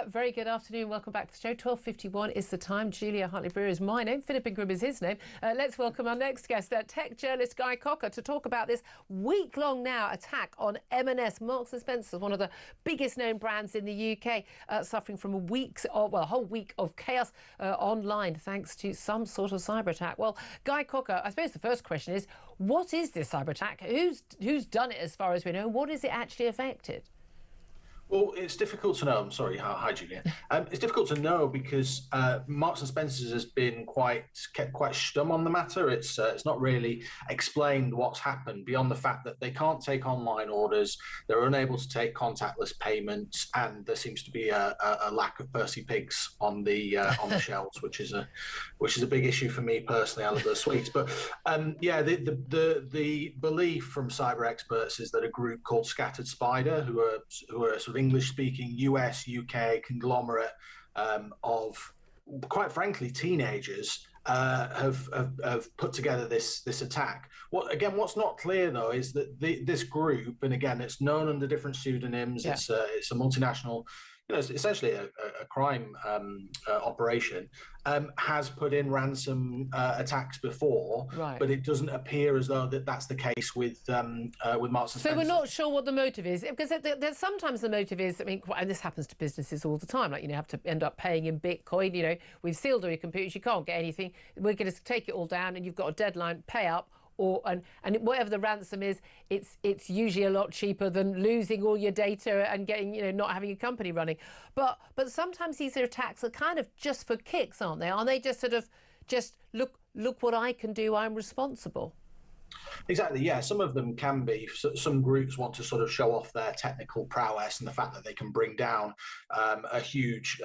Very good afternoon. Welcome back to the show. 12:51 is the time. Julia Hartley-Brewer is my name. Philip Ingram is his name. Let's welcome our next guest, tech journalist Guy Cocker, to talk about this week-long now attack on M&S. Marks & Spencer, one of the biggest known brands in the UK, suffering from a whole week of chaos online thanks to some sort of cyber attack. Well, Guy Cocker, I suppose the first question is, what is this cyber attack? Who's done it as far as we know? What is it actually affected? Well, it's difficult to know. I'm sorry. Hi, Julia. It's difficult to know because Marks and Spencer's has been kept quite stum on the matter. It's not really explained what's happened beyond the fact that they can't take online orders, they're unable to take contactless payments, and there seems to be a lack of Percy Pigs on the shelves, which is a big issue for me personally. I love those sweets, but the belief from cyber experts is that a group called Scattered Spider, who are sort of English-speaking US, UK conglomerate of, quite frankly, teenagers, have put together this attack. What's not clear though is that this group, and again, it's known under different pseudonyms. Yeah. It's a multinational. It's essentially a crime operation, has put in ransom attacks before, right. But it doesn't appear as though that's the case with Marks & Spencer. So we're not sure what the motive is, because there's sometimes the motive is, I mean, and this happens to businesses all the time, like, you have to end up paying in Bitcoin, we've sealed all your computers, you can't get anything, we're going to take it all down and you've got a deadline, pay up. And whatever the ransom is, it's usually a lot cheaper than losing all your data and getting, not having a company running. But sometimes these attacks are kind of just for kicks, aren't they? Aren't they just sort of look what I can do, I'm responsible? Exactly, yeah. Some of them can be. Some groups want to sort of show off their technical prowess and the fact that they can bring down a huge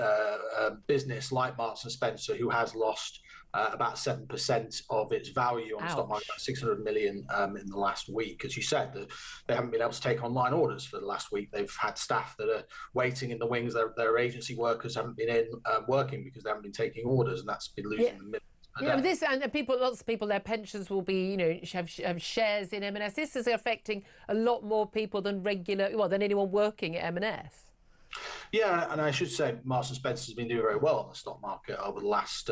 business like Marks & Spencer, who has lost about 7% of its value on the stock market, about 600 million in the last week. As you said, they haven't been able to take online orders for the last week. They've had staff that are waiting in the wings. Their agency workers haven't been working because they haven't been taking orders, and that's been losing them. Yeah, lots of people, their pensions will be, have shares in M&S. This is affecting a lot more people than than anyone working at M&S. Yeah, and I should say Marks & Spencer's been doing very well on the stock market over the last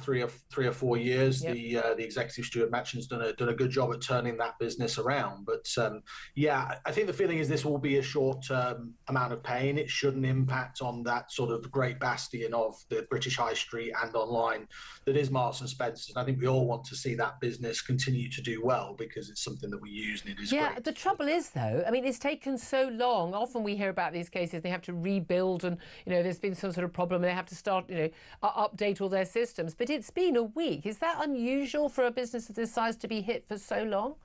3 or 4 years. Yep. The executive Stuart Machin's done a good job at turning that business around. But I think the feeling is this will be a short-term amount of pain. It shouldn't impact on that sort of great bastion of the British High Street and online that is Marks & Spencer's. And I think we all want to see that business continue to do well because it's something that we use and it is great. Yeah, the trouble is though, I mean, it's taken so long. Often we hear about these cases, they have to rebuild and, there's been some sort of problem. They have to start, update all their systems. But it's been a week. Is that unusual for a business of this size to be hit for so long?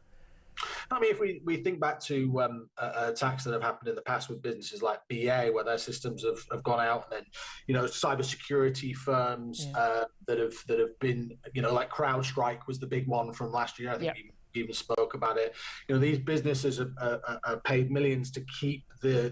I mean, if we think back to attacks that have happened in the past with businesses like BA, where their systems have gone out, and then cybersecurity firms that have been like CrowdStrike was the big one from last year. I think even spoke about it. These businesses are paid millions to keep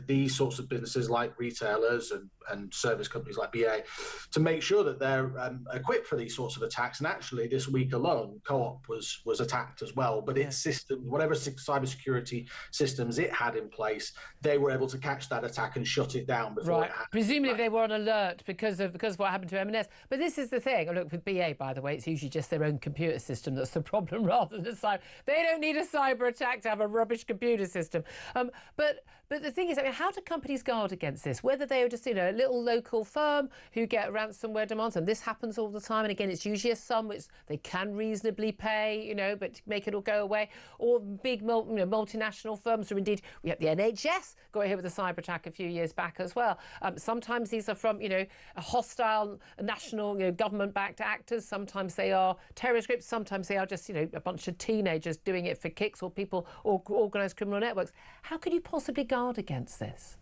these sorts of businesses like retailers and service companies like BA to make sure that they're equipped for these sorts of attacks. And actually, this week alone, Co-op was attacked as well. But its systems, whatever cybersecurity systems it had in place, they were able to catch that attack and shut it down before it happened. Presumably, they were on alert because of what happened to M&S. But this is the thing. Look, with BA, by the way, it's usually just their own computer system that's the problem rather than the cyber. They don't need a cyber attack to have a rubbish computer system. But the thing is, I mean, how do companies guard against this? Whether they are just, a little local firm who get ransomware demands, and this happens all the time. And again, it's usually a sum which they can reasonably pay, but to make it all go away. Or big, multinational firms, or indeed, we have the NHS got hit with a cyber attack a few years back as well. Sometimes these are from, a hostile national, government-backed actors. Sometimes they are terrorist groups. Sometimes they are just, a bunch of teenagers doing it for kicks, or people or organised criminal networks. How could you possibly guard against this?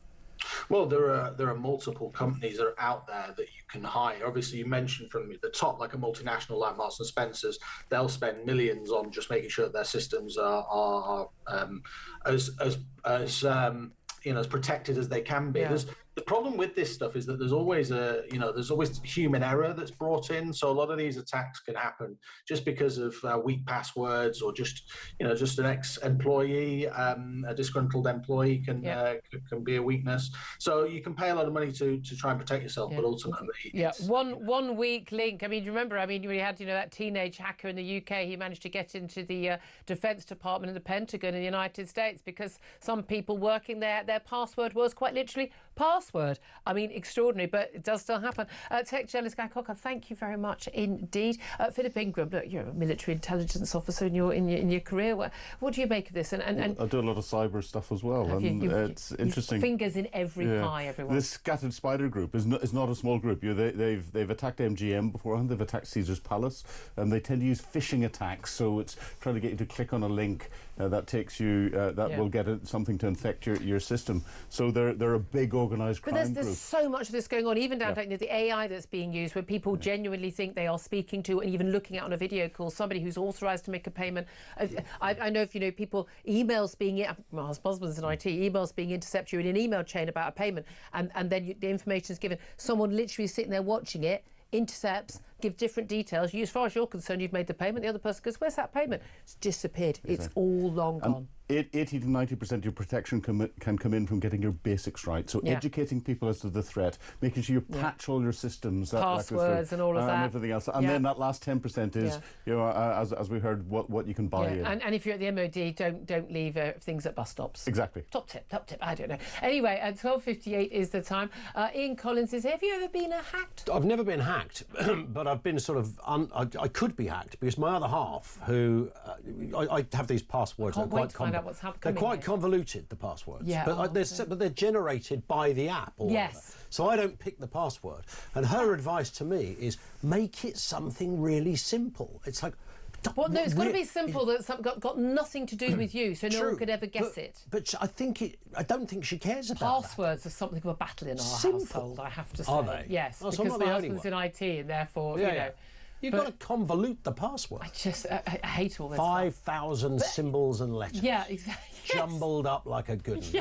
Well, there are multiple companies that are out there that you can hire. Obviously, you mentioned from the top, like a multinational like Marks & Spencer's, they'll spend millions on just making sure that their systems are as protected as they can be. Yeah. the problem with this stuff is that there's always human error that's brought in. So a lot of these attacks can happen just because of weak passwords, or just an ex-employee, a disgruntled employee can be a weakness. So you can pay a lot of money to try and protect yourself, but ultimately, one weak link. I mean, remember, we had that teenage hacker in the UK. He managed to get into the Defense Department and the Pentagon in the United States because some people working there, their password was quite literally password. I mean, extraordinary, but it does still happen. Tech journalist Guy Cocker, thank you very much indeed. Philip Ingram, look, you're a military intelligence officer in your career. What do you make of this? And I do a lot of cyber stuff as well, and it's interesting. Fingers in every pie, everyone. This Scattered Spider group is not a small group. They've attacked MGM beforehand. They've attacked Caesar's Palace, and they tend to use phishing attacks. So it's trying to get you to click on a link that takes you will get something to infect your system. So they're a big organised crime group. But there's so much of this going on, even down to the AI that's being used, where people genuinely think they are speaking to and even looking at on a video call somebody who's authorised to make a payment. I know if people emails being my husband's in IT, emails being intercepted you in an email chain about a payment, and then the information is given. Someone literally sitting there watching it, intercepts, give different details. As far as you're concerned, you've made the payment. The other person goes, "Where's that payment?" It's disappeared. Exactly. It's all long gone. 80 to 90% of your protection can come in from getting your basics right. So educating people as to the threat, making sure you patch all your systems, passwords and all of that, and everything else. And then that last 10% is, as we heard, what you can buy in. And if you're at the MOD, don't leave things at bus stops. Exactly. Top tip. I don't know. Anyway, at 12:58 is the time. Ian Collins is here. Have you ever been hacked? I've never been hacked, but I've been sort of I could be hacked because my other half, who I have these passwords. I can't wait to find out what's happening. They're quite convoluted, the passwords. Yeah, but they're generated by the app. Or whatever. So I don't pick the password. And her advice to me is make it something really simple. It's like. Well, no, it's got to be simple. That's got nothing to do with you, so no one could ever guess it. But I don't think she cares about passwords are something of a battle in our household. I have to say. Are they? Yes, because my husband's in IT, and therefore, You've got to convolute the password. I hate all this 5,000 symbols and letters. Yeah, exactly. Jumbled up like a good one.